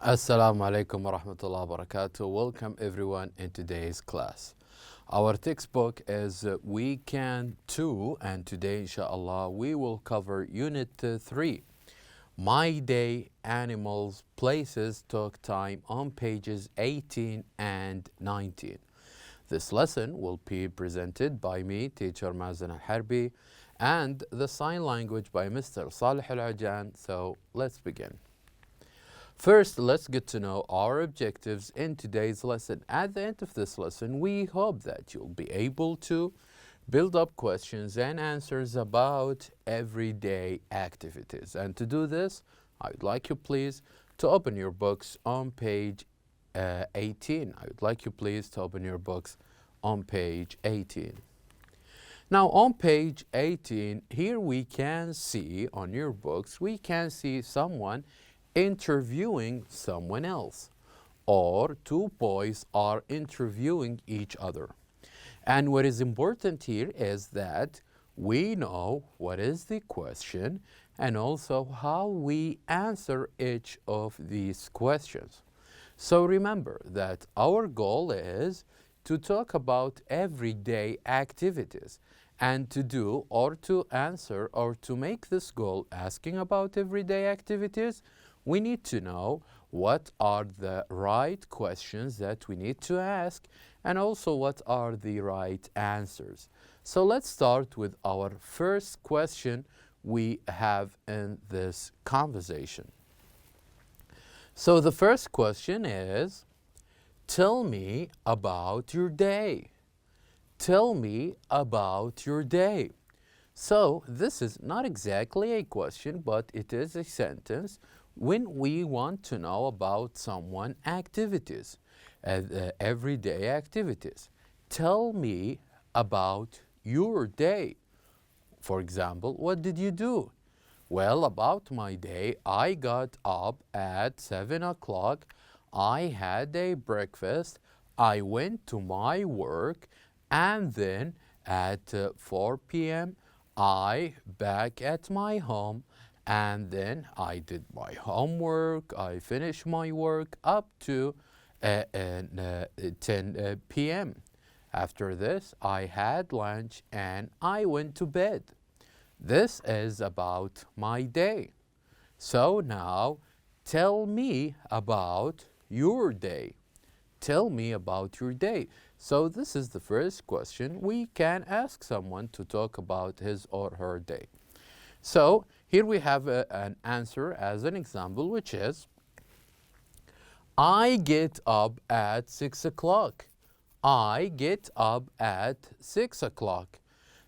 Assalamu alaikum wa rahmatullahi wa barakatuh. Welcome everyone in today's class. Our textbook is Weekend 2 and today inshallah we will cover Unit 3. My Day, Animals, Places, Talk Time on pages 18 and 19. This lesson will be presented by me, teacher Mazen Al-Harbi, and the sign language by Mr. Salih Al-Ajan. So let's begin. First, let's get to know our objectives in today's lesson. At the end of this lesson, we hope that you'll be able to build up questions and answers about everyday activities. And to do this, I would like you please to open your books on page 18. I would like you please to open your books on page 18. Now on page 18, here we can see on your books, we can see someone interviewing someone else, or two boys are interviewing each other. And what is important here is that we know what is the question and also how we answer each of these questions. So remember that our goal is to talk about everyday activities and to do or to answer or to make this goal asking about everyday activities. We need to know what are the right questions that we need to ask and also what are the right answers. So let's start with our first question we have in this conversation. So the first question is, tell me about your day. Tell me about your day. So this is not exactly a question, but it is a sentence when we want to know about someone's activities, everyday activities. Tell me about your day. For example, what did you do? Well, about my day, I got up at 7 o'clock. I had a breakfast. I went to my work. And then at 4 p.m., I back at my home. And then I did my homework, I finished my work up to 10 p.m. After this, I had lunch and I went to bed. This is about my day. So now, tell me about your day. Tell me about your day. So this is the first question we can ask someone to talk about his or her day. So here we have an answer as an example, which is, I get up at 6 o'clock. I get up at 6 o'clock.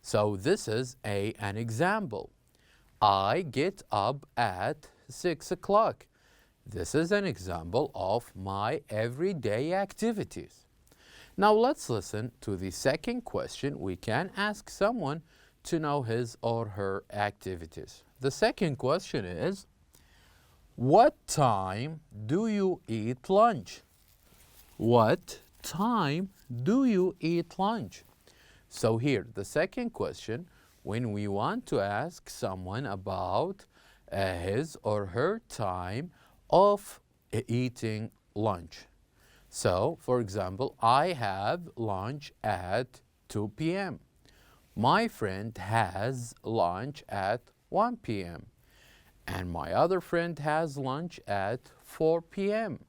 So this is an example. I get up at 6 o'clock. This is an example of my everyday activities. Now let's listen to the second question we can ask someone to know his or her activities. The second question is, what time do you eat lunch? What time do you eat lunch? So here, the second question, when we want to ask someone about his or her time of eating lunch. So, for example, I have lunch at 2 p.m. My friend has lunch at 1 p.m. and my other friend has lunch at 4 p.m.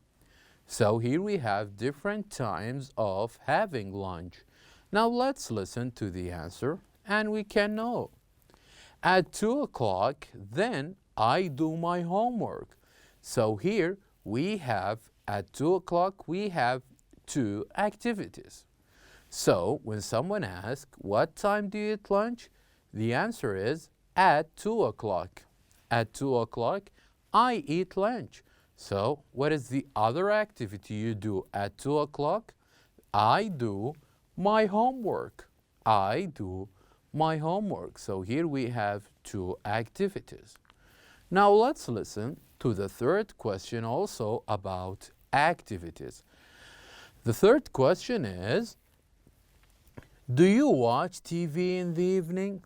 So here we have different times of having lunch. Now let's listen to the answer and we can know. At 2 o'clock, then I do my homework. So here we have, at 2 o'clock, we have two activities. So when someone asks, what time do you eat lunch? The answer is at 2 o'clock. At 2 o'clock, I eat lunch. So what is the other activity you do at 2 o'clock? I do my homework. I do my homework. So here we have two activities. Now let's listen to the third question also about activities. The third question is, do you watch TV in the evening?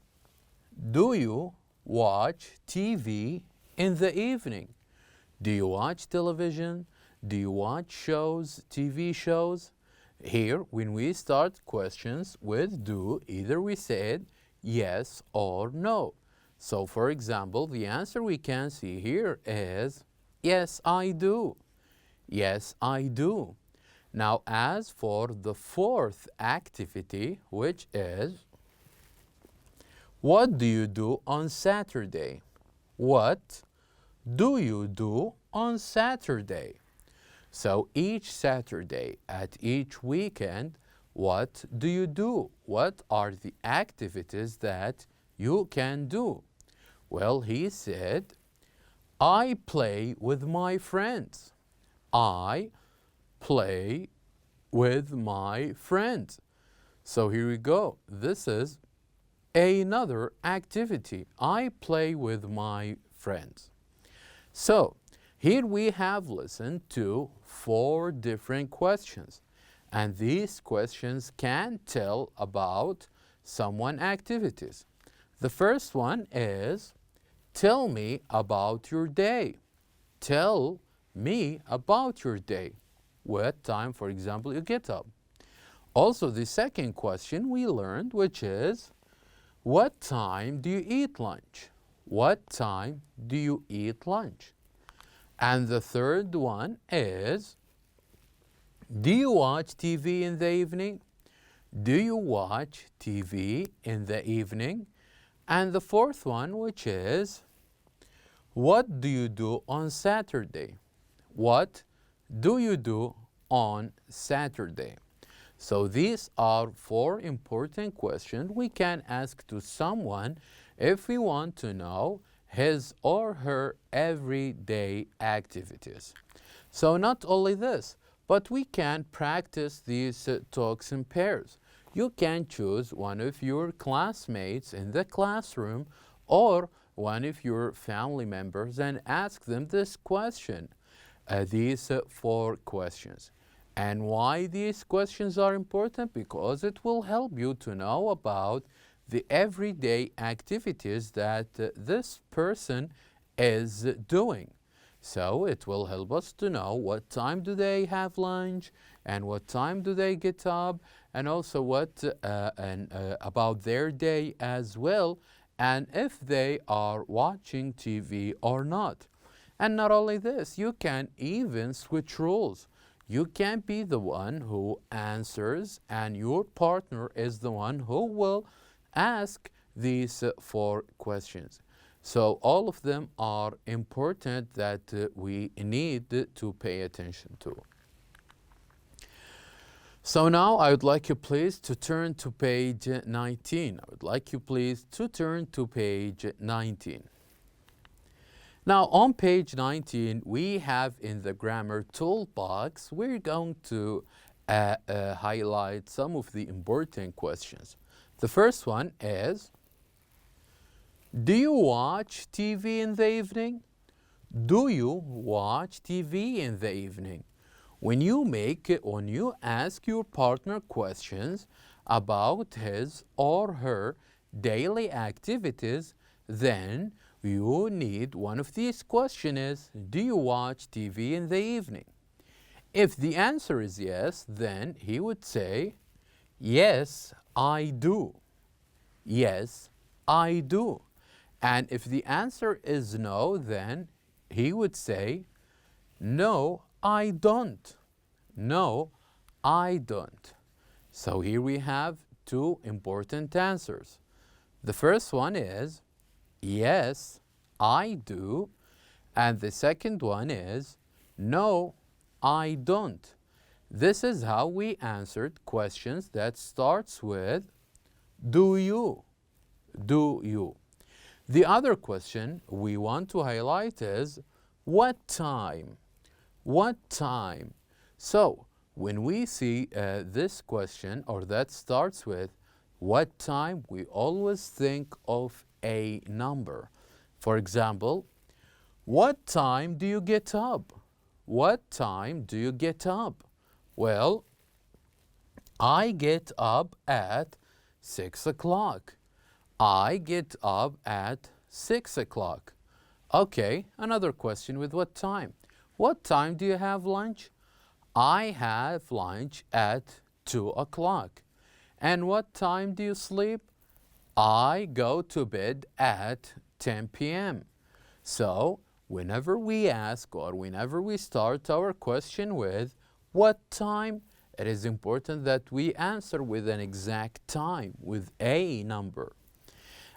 Do you watch TV in the evening? Do you watch television? Do you watch shows, TV shows? Here, when we start questions with do, either we said yes or no. So, for example, the answer we can see here is yes, I do. Yes, I do. Now, as for the fourth activity, which is what do you do on Saturday? What do you do on Saturday? So each Saturday, at each weekend, what do you do? What are the activities that you can do? Well, he said, I play with my friends. I play with my friends. So here we go. This is another activity. I play with my friends. So here we have listened to 4 different questions, and these questions can tell about someone's activities. The first one is, tell me about your day. Tell me about your day. What time, for example, you get up. Also, the second question we learned, which is, what time do you eat lunch? What time do you eat lunch? And the third one is, do you watch TV in the evening? Do you watch TV in the evening? And the fourth one, which is, what do you do on Saturday? What do you do on Saturday? So these are 4 important questions we can ask to someone if we want to know his or her everyday activities. So not only this, but we can practice these talks in pairs. You can choose one of your classmates in the classroom or one of your family members and ask them this question, these 4 questions. And why these questions are important? Because it will help you to know about the everyday activities that this person is doing. So it will help us to know what time do they have lunch and what time do they get up, and also what about their day as well, and if they are watching TV or not. And not only this, you can even switch roles. You can be the one who answers and your partner is the one who will ask these 4 questions. So all of them are important that we need to pay attention to. So now I would like you please to turn to page 19. I would like you please to turn to page 19. Now on page 19, we have in the grammar toolbox, we're going to highlight some of the important questions. The first one is, do you watch TV in the evening? Do you watch TV in the evening? When you ask your partner questions about his or her daily activities, then you need one of these questions is, do you watch TV in the evening? If the answer is yes, then he would say, yes, I do. Yes, I do. And if the answer is no, then he would say, no, I don't. No, I don't. So here we have 2 important answers. The first one is, yes, I do. And the second one is, no, I don't. This is how we answered questions that starts with, do you? Do you? The other question we want to highlight is, what time? What time? So when we see this question or that starts with what time, we always think of a number. For example, what time do you get up? What time do you get up? Well, I get up at 6 o'clock. I get up at 6 o'clock. Okay, another question with what time? What time do you have lunch? I have lunch at 2 o'clock. And what time do you sleep? I go to bed at 10 p.m. So, whenever we ask or whenever we start our question with what time, it is important that we answer with an exact time, with a number.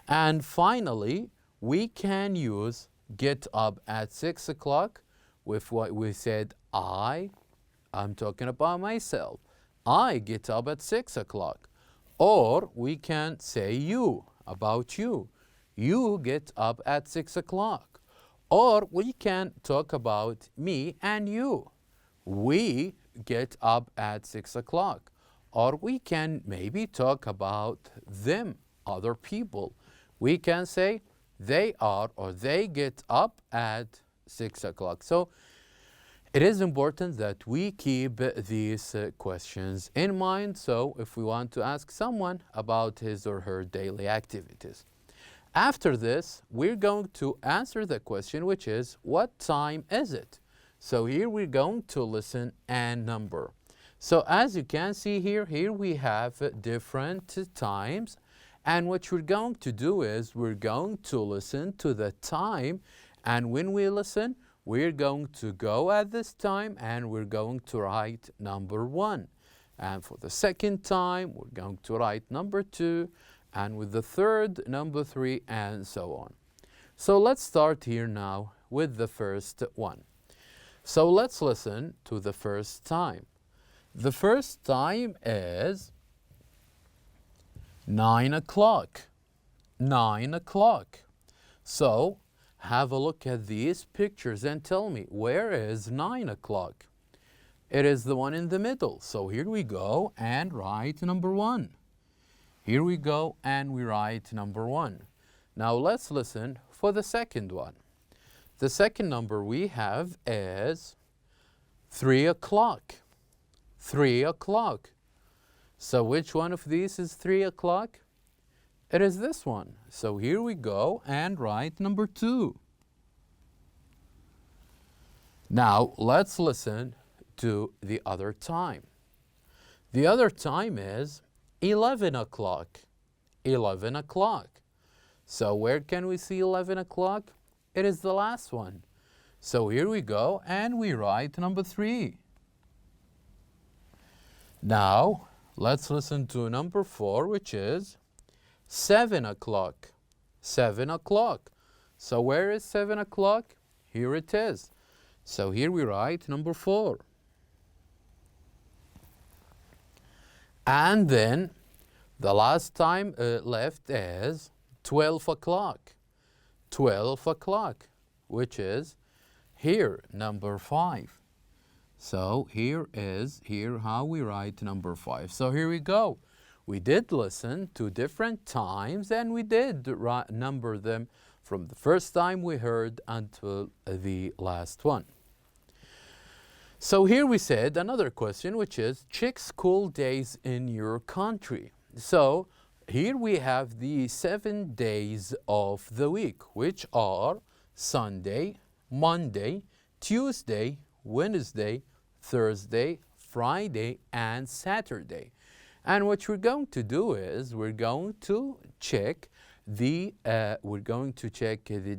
And finally, we can use get up at 6 o'clock with what we said I'm talking about myself. I get up at 6 o'clock. Or we can say you, about you. You get up at 6 o'clock. Or we can talk about me and you. We get up at 6 o'clock. Or we can maybe talk about them, other people. We can say they are or they get up at 6 o'clock. So it is important that we keep these questions in mind. So if we want to ask someone about his or her daily activities. After this, we're going to answer the question, which is, what time is it? So here we're going to listen and number. So as you can see here we have different times. And what we're going to do is we're going to listen to the time. And when we listen, we're going to go at this time and we're going to write number 1. And for the second time, we're going to write number 2. And with the third, number 3, and so on. So let's start here now with the first one. So let's listen to the first time. The first time is 9 o'clock. 9 o'clock. So have a look at these pictures and tell me, where is 9 o'clock? It is the one in the middle. So here we go and write number 1. Here we go and we write number 1. Now let's listen for the second one. The second number we have is 3 o'clock. 3 o'clock. So which one of these is 3 o'clock? It is this one. So here we go and write number 2. Now let's listen to the other time. The other time is 11 o'clock. 11 o'clock. So where can we see 11 o'clock? It is the last one. So here we go and we write number 3. Now let's listen to number 4, which is 7 o'clock. 7 o'clock. So where is 7 o'clock? Here it is. So here we write number 4. And then the last time left is 12 o'clock. 12 o'clock, which is here, number 5. So here how we write number 5. So here we go. We did listen to different times and we did number them from the first time we heard until the last one. So here we said another question, which is check school days in your country. So here we have the 7 days of the week, which are Sunday, Monday, Tuesday, Wednesday, Thursday, Friday, and Saturday. And what we're going to do is we're going to check the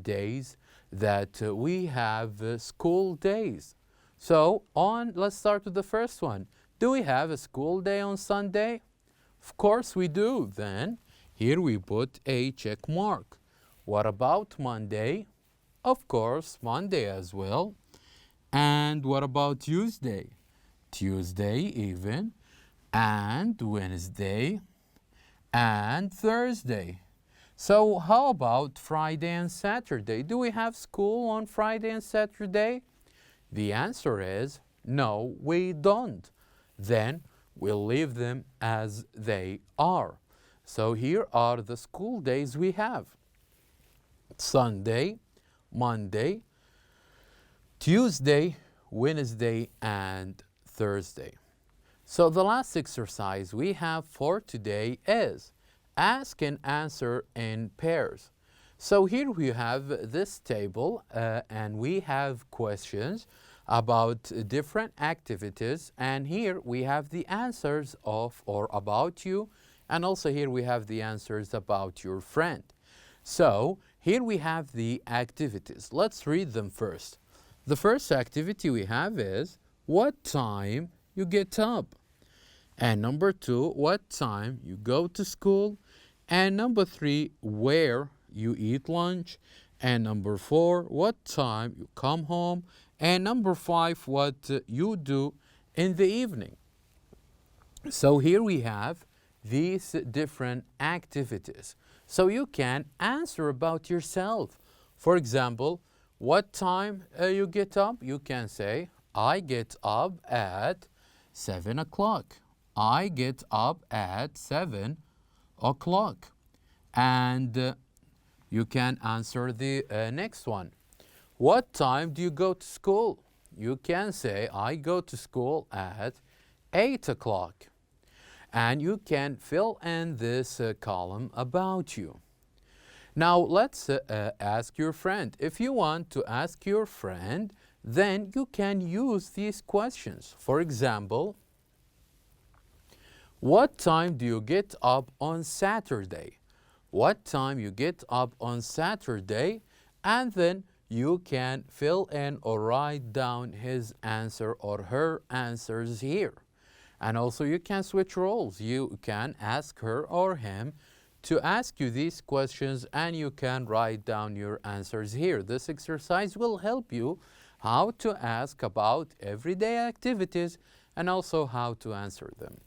days that we have school days. So let's start with the first one. Do we have a school day on Sunday? Of course we do. Then here we put a check mark. What about Monday? Of course, Monday as well. And what about Tuesday? Tuesday even. And Wednesday. And Thursday. So how about Friday and Saturday? Do we have school on Friday and Saturday? The answer is no, we don't. Then we'll leave them as they are. So here are the school days we have. Sunday, Monday, Tuesday, Wednesday, and Thursday. So the last exercise we have for today is ask and answer in pairs. So here we have this table and we have questions about different activities, and here we have the answers of or about you, and also here we have the answers about your friend. So here we have the activities. Let's read them first. The first activity we have is what time you get up. And number 2, what time you go to school. And number 3, where you eat lunch. And number 4, what time you come home. And number 5, what you do in the evening. So here we have these different activities. So you can answer about yourself. For example, what time you get up? You can say, I get up at 7 o'clock. I get up at 7 o'clock. And you can answer the next one. What time do you go to school? You can say, I go to school at 8 o'clock. And you can fill in this column about you. Now let's ask your friend. If you want to ask your friend, then you can use these questions. For example, what time do you get up on Saturday? What time you get up on Saturday? And then you can fill in or write down his answer or her answers here. And also you can switch roles. You can ask her or him to ask you these questions, and you can write down your answers here. This exercise will help you how to ask about everyday activities and also how to answer them.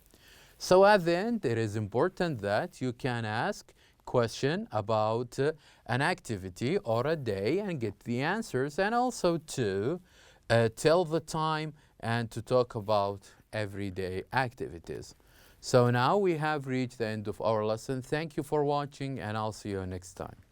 So at the end, it is important that you can ask question about an activity or a day and get the answers, and also to tell the time and to talk about everyday activities. So now we have reached the end of our lesson. Thank you for watching, and I'll see you next time.